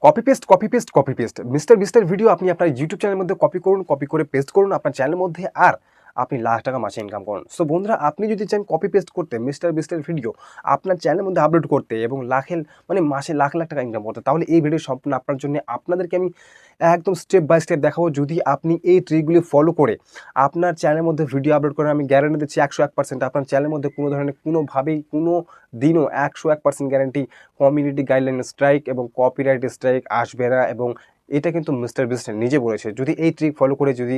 Copy paste mister বিস্টের video আপনি আপনার YouTube চ্যানেলের মধ্যে কপি করুন, কপি করে পেস্ট করুন আপনার চ্যানেলের মধ্যে, আর আপনি লাখ টাকা মাসে ইনকাম করুন। সো বন্ধুরা, আপনি যদি চান কপি পেস্ট করতে মিস্টার বিস্টের ভিডিও আপনার চ্যানেলের মধ্যে আপলোড করতে এবং মাসে লাখ লাখ টাকা ইনকাম করতে, তাহলে এই ভিডিও সম্পূর্ণ আপনার জন্য। আপনাদেরকে আমি একদম স্টেপ বাই স্টেপ দেখাবো। যদি আপনি এই ট্রিকগুলি ফলো করে আপনার চ্যানেলের মধ্যে ভিডিও আপলোড করেন, আমি গ্যারান্টি দিচ্ছি 101% আপনার চ্যানেলের মধ্যে কোনো ধরনের কোনোভাবেই কোনো দিনও 101% গ্যারান্টি কমিউনিটি গাইডলাইন স্ট্রাইক এবং কপিরাইট স্ট্রাইক আসবে না। এবং এটা কিন্তু মিস্টার বিস্ট নিজে বলেছে, যদি এই ট্রিক ফলো করে যদি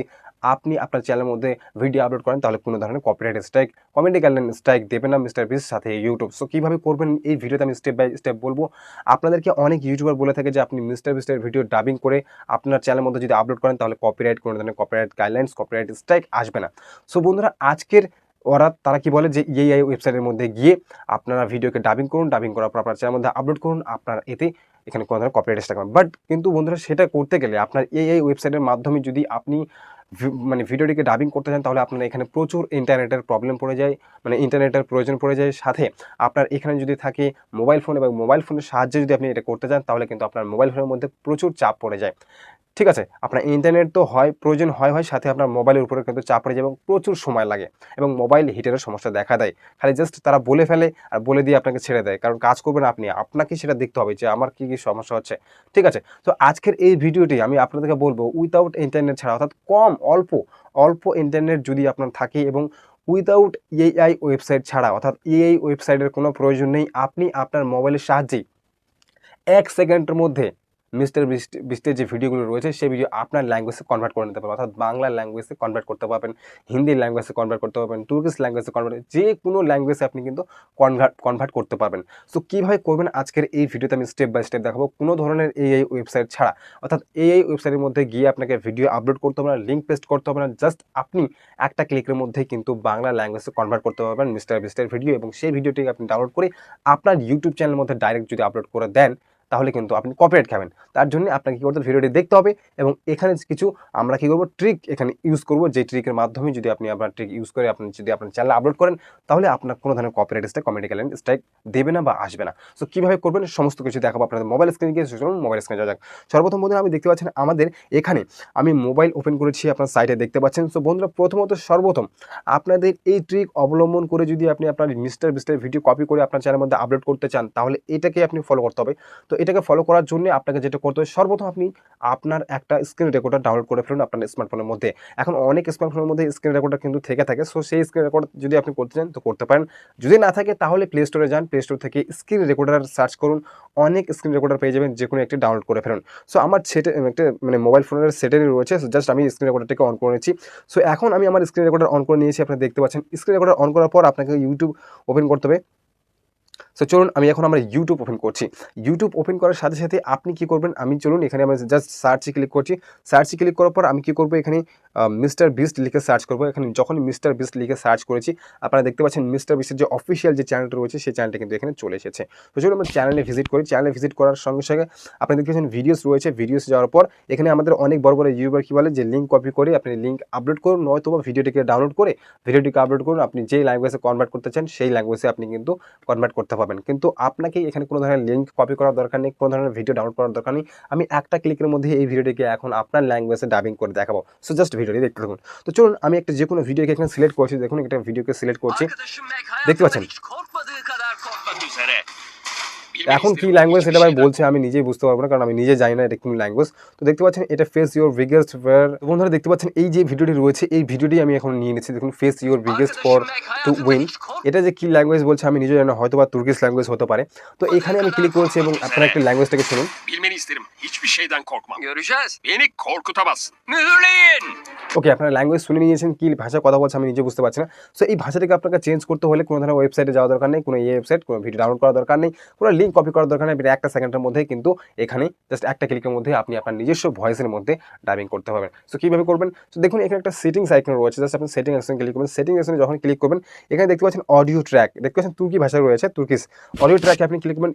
আপনি আপনার চ্যানেলের মধ্যে ভিডিও আপলোড করেন, তাহলে কোনো ধরনের copyright strike, community guideline strike দেবে না মিস্টার বিস্ট সাথে ইউটিউব। সো কীভাবে করবেন এই ভিডিওতে আমি স্টেপ বাই স্টেপ বলবো। আপনাদেরকে অনেক ইউটিউবার বলে থাকে যে আপনি মিস্টার বিস্টের ভিডিও ডাবিং করে আপনার চ্যানেলের মধ্যে যদি আপলোড করেন, তাহলে কপিরাইট, কোনো ধরনের কপিরাইট গাইডলাইন্স, কপিরাইট স্ট্রাইক আসবে না। সো বন্ধুরা, তারা কি বলে যে এই ওয়েবসাইটের মধ্যে গিয়ে আপনারা ভিডিওকে ডাবিং করুন, ডাবিং করার পর আপনার চ্যানেলের মধ্যে আপলোড করুন, আপনার এখানে কোনো ধরনের কপিরাইট স্ট্রাইক হবে। বাট কিন্তু বন্ধুরা, সেটা করতে গেলে আপনার এই ওয়েবসাইটের মাধ্যমে যদি আপনি ভিডিওটিকে ডাবিং করতে চান, তাহলে আপনার এখানে প্রচুর ইন্টারনেটের প্রবলেম পড়ে যায়, ইন্টারনেটের প্রয়োজন পড়ে যায়। সাথে আপনার এখানে যদি থাকে মোবাইল ফোন, এবং মোবাইল ফোনের সাহায্যে যদি আপনি এটা করতে চান, তাহলে কিন্তু আপনার মোবাইল ফোনের মধ্যে প্রচুর চাপ পড়ে যায়। ঠিক আছে, আপনার ইন্টারনেট তো প্রয়োজন হয়, সাথে আপনার মোবাইলের উপরে কিন্তু চাপ পড়ে যায় এবং প্রচুর সময় লাগে এবং মোবাইল হিটারের সমস্যা দেখা দেয়। খালি জাস্ট তারা বলে ফেলে আর বলে দিয়ে আপনাকে ছেড়ে দেয়, কারণ কাজ করবেন আপনি, আপনাকে সেটা দেখতে হবে যে আমার কি সমস্যা হচ্ছে। ঠিক আছে, তো আজকের এই ভিডিওটি আমি আপনাদেরকে বলবো উইথাউট ইন্টারনেট ছাড়া, অর্থাৎ অল্প ইন্টারনেট যদি আপনার থাকে এবং উইথাউট এআই ওয়েবসাইট ছাড়া, অর্থাৎ এআই ওয়েবসাইটের কোনো প্রয়োজন নেই, আপনি আপনার মোবাইলের সাহায্যেই 1 সেকেন্ডের মধ্যে মিস্টার বিস্টের যে ভিডিওগুলো রয়েছে সেই ভিডিও আপনার ল্যাঙ্গুয়েজে কনভার্ট করে নিতে পারবেন। অর্থাৎ বাংলা ল্যাঙ্গুয়েজে কনভার্ট করতে পারবেন, হিন্দি ল্যাঙ্গুয়েজে কনভার্ট করতে পারবেন, তুর্কিশ ল্যাঙ্গুয়েজে কনভার্ট, যে কোনো ল্যাঙ্গুয়েজে আপনি কিন্তু কনভার্ট করতে পারবেন। সো কীভাবে করবেন আজকের এই ভিডিওতে আমি স্টেপ বাই স্টেপ দেখাবো, কোনো ধরনের এআই ওয়েবসাইট ছাড়া। অর্থাৎ এআই ওয়েবসাইটের মধ্যে গিয়ে আপনাকে ভিডিও আপলোড করতে হবে না, লিঙ্ক পেস্ট করতে হবে না, জাস্ট আপনি একটা ক্লিকের মধ্যেই কিন্তু বাংলা ল্যাঙ্গুয়েজে কনভার্ট করতে পারবেন মিস্টার বিস্টের ভিডিও, এবং সেই ভিডিওটিকে আপনি ডাউনলোড করে আপনার ইউটিউব চ্যানেলের মধ্যে ডাইরেক্ট যদি আপলোড করে দেন, তাহলে কিন্তু আপনি কপিরাইট খাবেন। তার জন্য আপনাকে কী করতে হবে, ভিডিওটি দেখতে হবে এবং এখানে কিছু আমরা কী করবো, ট্রিক এখানে ইউজ করবো, যে ট্রিকের মাধ্যমে যদি আপনি আপনার ট্রিক ইউজ করে আপনি যদি আপনার চ্যানেলে আপলোড করেন, তাহলে আপনার কোনো ধরনের copyright strike, community guideline strike দেবে না বা আসবে না। সো কীভাবে করবেন সমস্ত কিছু দেখাবো আপনাদের মোবাইল স্ক্রিনে গিয়ে। মোবাইল স্ক্রিনে যাওয়া যাক। সর্বপ্রথম বন্ধুরা, আমি দেখতে পাচ্ছেন আমাদের এখানে আমি মোবাইল ওপেন করেছি, আপনার সাইটে দেখতে পাচ্ছেন। সো বন্ধুরা, সর্বপ্রথম আপনাদের এই ট্রিক অবলম্বন করে যদি আপনি আপনার মিস্টার বিস্টের ভিডিও কপি করে আপনার চ্যানেলের মধ্যে আপলোড করতে চান, তাহলে এটাকে আপনি ফলো করতে হবে। তো এটাকে ফলো করার জন্য আপনাকে যেটা করতে হবে, সর্বপ্রথম আপনি আপনার একটা স্ক্রিন রেকর্ডার ডাউনলোড করে ফেলুন আপনার স্মার্টফোনের মধ্যে। এখন অনেক স্মার্টফোনের মধ্যে স্ক্রিন রেকর্ডার কিন্তু থেকে থাকে। সো সেই স্ক্রিন রেকর্ড যদি আপনি করতে চান তো করতে পারেন, যদি না থাকে তাহলে প্লে স্টোরে যান, প্লে স্টোর থেকে স্ক্রিন রেকর্ডার সার্চ করুন, অনেক স্ক্রিন রেকর্ডার পেয়ে যাবেন, যে কোনো একটি ডাউনলোড করে ফেলুন। সো আমার সেটে একটা মোবাইল ফোনের সেটেরই রয়েছে, জাস্ট আমি স্ক্রিন রেকর্ডারটাকে অন করে নিচ্ছি। সো এখন আমি আমার স্ক্রিন রেকর্ডার অন করে নিয়েছি, আপনারা দেখতে পাচ্ছেন। স্ক্রিন রেকর্ডার অন করার পর আপনাকে ইউটিউব ওপেন করতে হবে। সো চলুন আমি এখন আমার ইউটিউব ওপেন করছি। ইউটিউব ওপেন করার সাথে সাথে আপনি কি করবেন, এখানে আমি জাস্ট সার্চে ক্লিক করছি। সার্চে ক্লিক করার পর আমি কি করবো, এখানে মিস্টার বিস্ট লিখে সার্চ করবো। এখানে যখন মিস্টার বিস্ট লিখে সার্চ করেছি, আপনারা দেখতে পাচ্ছেন মিস্টার বিস্টের যে অফিসিয়াল যে চ্যানেলটা রয়েছে সেই চ্যানেলটা কিন্তু এখানে চলে এসেছে। তো চলুন আমরা চ্যানেলে ভিজিট করি। চ্যানেলে ভিজিট করার সঙ্গে সঙ্গে আপনি দেখতে পাচ্ছেন ভিডিওস রয়েছে। ভিডিওস যাওয়ার পর এখানে আমাদের অনেক বড় বড় ইউটিউবার কি বলে যে লিঙ্ক কপি করে আপনি লিঙ্ক আপলোড করুন, নয়তো বা ভিডিওটিকে ডাউনলোড করে ভিডিওটিকে আপলোড করুন। আপনি যেই ল্যাঙ্গুয়েজে কনভার্ট করতে চান সেই ল্যাঙ্গুয়েজে আপনি কিন্তু কনভার্ট করতে পারবেন। কিন্তু আপনাকে এখানে কোনো ধরনের লিঙ্ক কপি করার দরকার নেই, কোনো ধরনের ভিডিও ডাউনলোড করার দরকার নেই। আমি একটা ক্লিকের মধ্যে এই ভিডিওটিকে এখন আপনার ল্যাঙ্গুয়েজে ডাবিং করে দেখাবো। সো জাস্ট ভিডিওটি দেখতে থাকুন। তো চলুন আমি একটা যে কোনো ভিডিওকে এখানে সিলেক্ট করছি। দেখুন, একটা ভিডিওকে সিলেক্ট করছি, দেখতে পাচ্ছেন এখন কি ল্যাঙ্গুয়েজ এটা ভাই বলছে আমি নিজেই বুঝতে পারবো না, কারণ আমি নিজে জানি না এটা কোন ল্যাঙ্গুয়েজ। তো দেখতে পাচ্ছেন এটা ফেস ইউর বিগেস্ট ফেয়ার। বন্ধুরা দেখতে পাচ্ছেন এই যে ভিডিওটি রয়েছে এই ভিডিওটি আমি এখন নিয়ে নিচ্ছি। দেখুন, face your biggest for to win. এটা যে কি ল্যাঙ্গুয়েজ বলছে আমি নিজে জানি না, হয়তো বা তুর্কিশ ল্যাঙ্গুয়েজ হতে পারে। তো এখানে আমি ক্লিক করছি এবং আপনারা একটা ল্যাঙ্গুয়েজটাকে শুনুন। ওকে, আপনারা ল্যাঙ্গুয়েজ শুনে নিয়েছেন, কি ভাষা কথা বলছে আমি নিজে বুঝতে পারছি না। সো এই ভাষাটাকে আপনাকে চেঞ্জ করতে হলে কোনো ধরনের ওয়েবসাইটে যাওয়া দরকার নেই, কোনো ওয়েবসাইট, কোনো ভিডিও ডাউনলোড করা দরকার নেই, কোনো লিঙ্ক কপি করার দরকার নেই। আপনি একটা সেকেন্ডের মধ্যে কিন্তু এখানে জাস্ট একটা ক্লিকের মধ্যে আপনি আপনার নিজস্ব ভয়েসের মধ্যে ডাবিং করতে পারবেন। সো কীভাবে করবেন, তো দেখুন এখানে একটা সেটিংস আইকন রয়েছে, জাস্ট আপনি সেটিং আইকনে ক্লিক করবেন। সেটিং আইকনে যখন ক্লিক করবেন, এখানে দেখতে পাচ্ছেন অডিও ট্র্যাক, দেখতে পাচ্ছেন তুর্কি ভাষা রয়েছে, তুর্কিশ অডিও ট্র্যাকে আপনি ক্লিক করবেন।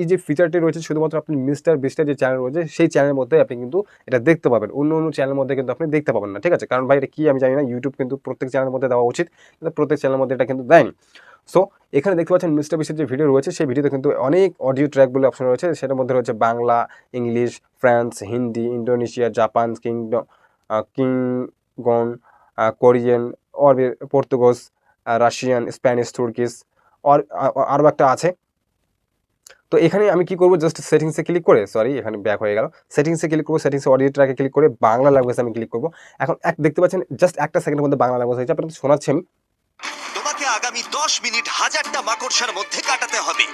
এই যে ফিচারটি রয়েছে শুধুমাত্র আপনি মিস্টার বিস্টের যে চ্যানেল রয়েছে সেই চ্যানেলের মধ্যে আপনি কিন্তু এটা দেখতে পাবেন, অন্য চ্যানেলের মধ্যে কিন্তু আপনি দেখতে পাবেন না। ঠিক আছে, আছে, কারণ ভাই এটা কি আমি জানি না, ইউটিউব কিন্তু প্রত্যেক চ্যানেলের মধ্যে দেওয়া উচিত, কিন্তু প্রত্যেক চ্যানেলের মধ্যে এটা কিন্তু দেয়নি। সো এখানে দেখতে পাচ্ছেন মিস্টার বিস্টের যে ভিডিও রয়েছে সেই ভিডিওতে কিন্তু অনেক অডিও ট্র্যাক বলে অপশন রয়েছে, সেটার মধ্যে রয়েছে Bangla, English, France, Hindi, Indonesia, Japan, Klingon, Korean, और পর্তুগিজ, রাশিয়ান, স্প্যানিশ, তুর্কিশ, और আরও একটা আছে। তো এখানে আমি কি করবো, জাস্ট সেটিংসে ক্লিক করে, সরি এখানে ব্যাক হয়ে গেল, সেটিংসে ক্লিক করবো, সেটিংসে অডিও ট্র্যাকে ক্লিক করে বাংলা ল্যাঙ্গুয়েজ আমি ক্লিক করবো। এখন দেখতে পাচ্ছেন জাস্ট একটা সেকেন্ডের মধ্যে বাংলা ল্যাঙ্গুয়েজ হয়েছে, আপনাদের শোনাচ্ছি আমি। তোমাকে আগামী 10 মিনিট 1000টা মাকড়সার মধ্যে কাটাতে হবে।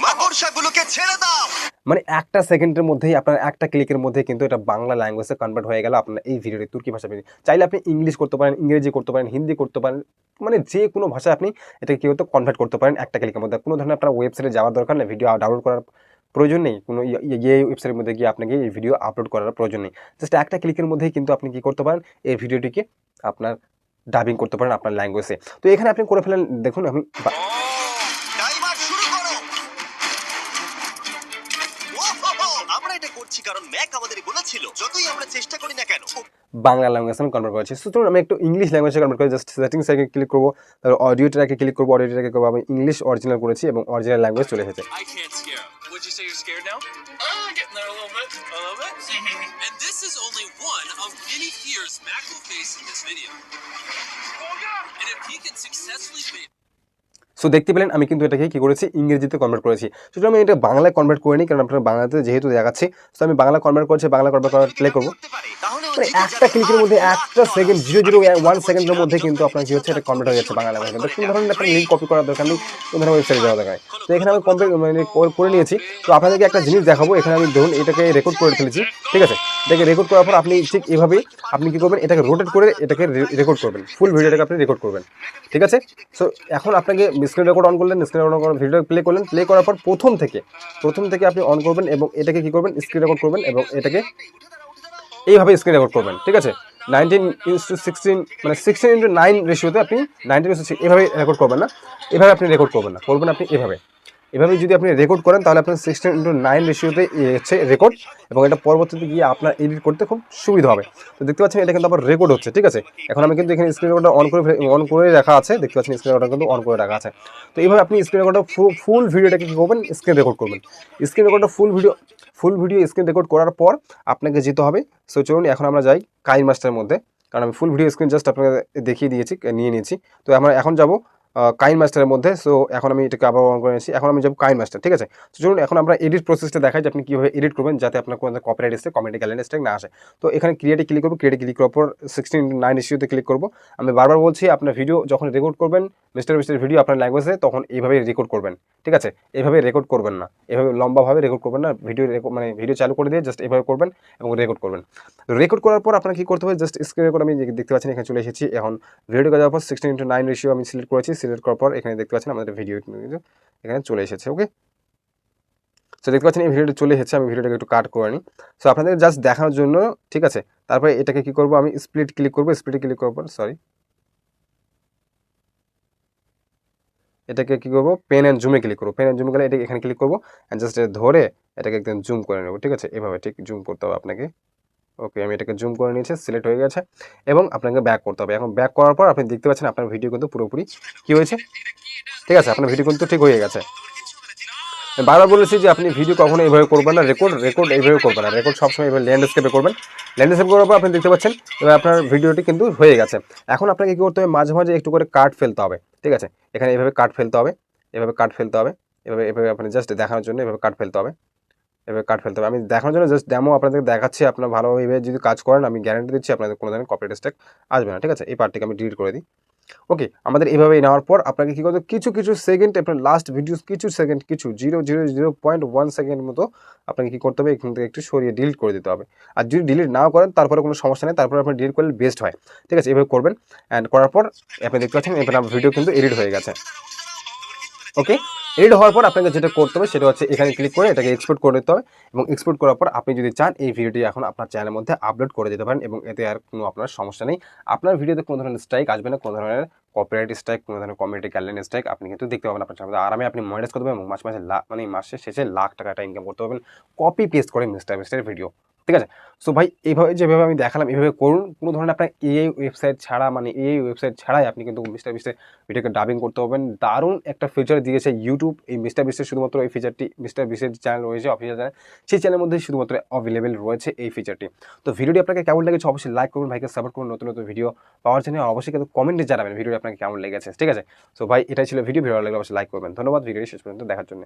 মাকড়সাগুলোকে ছেড়ে দাও। মানে একটা সেকেন্ডের মধ্যেই আপনার একটা ক্লিকের মধ্যে কিন্তু এটা বাংলা ল্যাঙ্গুয়েজে কনভার্ট হয়ে গেল আপনার এই ভিডিওটি তুর্কি ভাষা ভিডিও। চাইলে আপনি ইংলিশ করতে পারেন, ইংরেজি করতে পারেন, হিন্দি করতে পারেন, মানে যে কোনো ভাষায় আপনি এটাকে কি হতো কনভার্ট করতে পারেন একটা ক্লিকের মধ্যে। কোনো ধরনের আপনার ওয়েবসাইটে যাওয়ার দরকার নেই, ভিডিও ডাউনলোড করার প্রয়োজন নেই, কোনো ওয়েবসাইটের মধ্যে গিয়ে আপনাকে এই ভিডিও আপলোড করার প্রয়োজন নেই। জাস্ট একটা ক্লিকের মধ্যেই কিন্তু আপনি কি করতে পারেন, এই ভিডিওটিকে আপনার ডাবিং করতে পারেন আপনার ল্যাঙ্গুয়েজে। তো এখানে আপনি করে ফেলেন, দেখুন আমি টাইমার শুরু করো। ওহো, আমরা এটা করছি কারণ ম্যাক আমাদের বলেছিল যতই আমরা চেষ্টা করি না কেন। বাংলা ল্যাঙ্গুয়েজ আমি কনভার্ট করেছি। সো চলুন আমি একটু ইংলিশ ল্যাঙ্গুয়েজে কনভার্ট করি। জাস্ট সেটিংসে ক্লিক করবো, তারপর অডিও ট্র্যাকে ক্লিক করবো, অডিও ট্র্যাকে করবো আমি ইংলিশ অরিজিনাল করেছি এবং অরিজিনাল ল্যাঙ্গুয়েজ চলে এসেছে। I can't scare. Would you say you're scared now? Getting there a little bit. A little bit. And this is only one of many fears Mac will face in this video. And if he can successfully face so দেখতে পেলেন আমি কিন্তু এটাকে কি করেছি, ইংরেজিতে convert করেছি। সুতরাং আমি এটা বাংলায় কনভার্ট করে নিই, কারণ আপনার বাংলাতে যেহেতু দেখাচ্ছি। সো আমি বাংলা কনভার্ট করছি, বাংলা কনভার্ট করার প্লে করবো। মানে একটা ক্লিকের মধ্যে একটা সেকেন্ড 0.01 সেকেন্ডের মধ্যে কিন্তু আপনার কি হচ্ছে, এটা কনভার্ট হয়ে যাচ্ছে বাংলা ল্যাঙ্গুয়েজে। কোনো ধরনের একটা লিঙ্ক কপি করার দরকার নেই, কোনো ধরনের ওয়েবসাইটে যাওয়ার দরকার নেই। তো এখানে আমি কমপ্লিট মানে করে নিয়েছি। তো আপনাদেরকে একটা জিনিস দেখাবো, এখানে আমি ধরুন এটাকে রেকর্ড করে ফেলেছি, ঠিক আছে। এটাকে রেকর্ড করার পর আপনি ঠিক এভাবেই আপনি কি করবেন, এটাকে রোটেট করে এটাকে রেকর্ড করবেন, ফুল ভিডিওটাকে আপনি রেকর্ড করবেন, ঠিক আছে। সো এখন আপনাকে স্ক্রিন রেকর্ড অন করলেন, স্ক্রিন রেকর্ড করে ভিডিও প্লে করলেন, প্লে করার পর প্রথম থেকে আপনি অন করবেন এবং এটাকে কি করবেন, স্ক্রিন রেকর্ড করবেন এবং এটাকে এইভাবে স্ক্রিন রেকর্ড করবেন, ঠিক আছে। 19:16 মানে 16:9 রেশিওতে আপনি 19:16 এভাবে রেকর্ড করবেন না, এভাবে আপনি রেকর্ড করবেন না, করবেন আপনি এভাবে যদি আপনি রেকর্ড করেন তাহলে আপনার 16:9 রেশিওতে হচ্ছে রেকর্ড, এবং এটা পরবর্তীতে গিয়ে আপনার এডিট করতে খুব সুবিধা হবে। তো দেখতে পাচ্ছেন এটা কিন্তু আবার রেকর্ড হচ্ছে, ঠিক আছে। এখন আমি কিন্তু এখানে স্ক্রিন রেকর্ডার অন করে রাখা আছে, দেখতে পাচ্ছেন স্ক্রিন রেকর্ডার কিন্তু অন করে রাখা আছে। তো এইভাবে আপনি স্ক্রিন রেকর্ডার ফুল ভিডিওটাকে কী করবেন, স্ক্রিন রেকর্ড করবেন। Screen recorder full video screen record করার পর আপনাকে যেতে হবে। সো চলুন এখন আমরা যাই কাইন মাস্টারের মধ্যে, কারণ আমি ফুল ভিডিও স্ক্রিন জাস্ট আপনাকে দেখিয়ে দিয়েছি, নিয়ে নিয়েছি। তো আমরা এখন যাব কাইন মাস্টারের মধ্যে। সো এখন আমি এটাকে আবার অন করে নিয়েছি, এখন আমি যাবো কাইন মাস্টার, ঠিক আছে। তো চলুন এখন আমরা এডিট প্রসেসটা দেখাই যে আপনি কীভাবে এডিট করবেন যাতে আপনার কোনো কপিরাইট স্ট্রাইক, কমেডি গ্যালেন্ড স্ট্রাইক না আসে। তো এখানে ক্রিয়েটে ক্লিক করবো, ক্রিয়েটে ক্লিক করার পর 16:9 রেশিওতে ক্লিক করবো। আমি বারবার বলছি আপনার ভিডিও যখন রেকর্ড করবেন মিস্টার ভিডিও আপনার ল্যাঙ্গুয়েজে, তখন এইভাবে রেকর্ড করবেন, ঠিক আছে। এভাবে রেকর্ড করবেন না, এভাবে লম্বাভাবে রেকর্ড করবেন না, ভিডিও চালু করে দিয়ে জাস্ট এভাবে করবেন এবং রেকর্ড করবেন। রেকর্ড করার পর আপনার কী করতে হবে, জাস্ট স্ক্রিন রেকর্ড আমি দেখতে পাচ্ছেন এখানে চলে এসেছি। এখন ভিডিওটা যাওয়ার পর 16:9 রেশিও আমি সিলেক্ট করেছি, সিলেক্ট করার পর এখানে দেখতে পাচ্ছেন আমাদের ভিডিও এখানে চলে এসেছে, ওকে। সো দেখতে পাচ্ছেন এই ভিডিওটা চলে এসেছে, আমি ভিডিওটাকে একটু কাট করে নিই। সো আপনাদের জাস্ট দেখানোর জন্য, ঠিক আছে। তারপরে এটাকে কি করব, আমি স্প্লিট ক্লিক করবো, স্প্লিটে ক্লিক করার পর এটাকে কি করবো, পেন অ্যান্ড জুমে ক্লিক করবো। পেন অ্যান্ড জুমে গেলে এটা এখানে ক্লিক করবো, অ্যান্ড জাস্ট ধরে এটাকে একদম জুম করে নেবো, ঠিক আছে। এভাবে ঠিক জুম করতে হবে আপনাকে, ওকে। আমি এটাকে জুম করে নিয়েছি, সিলেক্ট হয়ে গেছে, এবং আপনাকে ব্যাক করতে হবে। এখন ব্যাক করার পর আপনি দেখতে পাচ্ছেন আপনার ভিডিও কিন্তু পুরোপুরি কী হয়েছে, ঠিক আছে। আপনার ভিডিও কিন্তু ঠিক হয়ে গেছে। বারবার বলেছি যে আপনি ভিডিও কখনো এইভাবে করবেন না, রেকর্ড এইভাবে করবেন না, রেকর্ড সবসময় এইভাবে ল্যান্ডস্কেপে করবেন। ল্যান্ডস্কেপ করার পর আপনি দেখতে পাচ্ছেন এবার আপনার ভিডিওটি কিন্তু হয়ে গেছে। এখন আপনাকে কী করতে হবে, মাঝে মাঝে একটু করে কাট ফেলতে হবে, ঠিক আছে। এখানে এইভাবে কাট ফেলতে হবে, এভাবে আপনি জাস্ট দেখানোর জন্য এভাবে কাট ফেলতে হবে, আমি দেখানোর জন্য জাস্ট ডেমো আপনাদের দেখাচ্ছি। আপনার ভালোভাবে যদি কাজ করেন আমি গ্যারান্টি দিচ্ছি আপনাদের কোনো ধরনের কপিরাইট স্ট্রাইক আসবে না, ঠিক আছে। এই পার্টটিকে আমি ডিলিট করে দিই, ওকে। আমাদের এভাবেই নেওয়ার পর আপনাকে কী করতে, কিছু সেকেন্ড আপনার লাস্ট ভিডিওস কিছু 0.001 সেকেন্ড মতো আপনাকে কী করতে হবে, এখান থেকে একটু সরিয়ে ডিলিট করে দিতে হবে। আর যদি ডিলিট নাও করেন তারপরে কোনো সমস্যা নেই, তারপরে আপনি ডিলিট করলে বেস্ট হয়, ঠিক আছে। এভাবে করবেন, অ্যান্ড করার পর আপনি দেখতে পাচ্ছেন এবার আমার ভিডিও কিন্তু এডিট হয়ে গেছে, ওকে। এডিট হওয়ার পর আপনাকে যেটা করতে হবে সেটা হচ্ছে এখানে ক্লিক করে এটাকে এক্সপোর্ট করে দিতে হবে, এবং এক্সপোর্ট করার পর আপনি যদি চান এই ভিডিওটি এখন আপনার চ্যানেলের মধ্যে আপলোড করে দিতে পারেন, এবং এতে আর কোনো আপনার সমস্যা নেই। আপনার ভিডিওতে কোনো ধরনের স্ট্রাইক আসবে না, কোনো ধরনের কপিরাইট স্ট্রাইক, কোনো ধরনের কমিউনিটি গাইডলাইন স্ট্রাইক আপনি কিন্তু দেখতে পাবেন আপনার চ্যানেলে। আরামে আপনি মনিটাইজ করতে পারবেন এবং মাসে মাসে মাসের শেষে লাখ টাকা ইনকাম করতে পারবেন কপি পেস্ট করে মিস্টার ভিডিও। ঠিক আছে? সো ভাই এইভাবে যেভাবে আমি দেখালাম এভাবে করুন। কোনো ধরনের আপনার এআই ওয়েবসাইট ছাড়া মানে এআই ওয়েবসাইট ছাড়াই আপনি কিন্তু মিস্টার বিস্টের ভিডিওকে ডাবিং করতে পারবেন। দারুণ একটা ফিচার দিয়েছে YouTube। এই মিস্টার বিস্টের শুধুমাত্র এই ফিচারটি মিস্টার বিস্টের চ্যানেল রয়েছে অফিসিয়াল চ্যানেল। সেই চ্যানেলের মধ্যে শুধুমাত্র অ্যাভেলেবল রয়েছে এই ফিচারটি। তো ভিডিওটি আপনাকে কেমন লেগেছে অবশ্যই লাইক করুন, ভাইকে সাপোর্ট করুন। নতুন, নতুন ভিডিও পাওয়ার জন্য অবশ্যই কিন্তু কমেন্টে জানাবেন ভিডিওটি আপনাকে কেমন লেগেছে। ঠিক আছে? সো ভাই এটাই ছিল ভিডিও ভালো লাগলে অবশ্যই লাইক করবেন। ধন্যবাদ ভিডিওটি শেষ পর্যন্ত দেখার জন্য।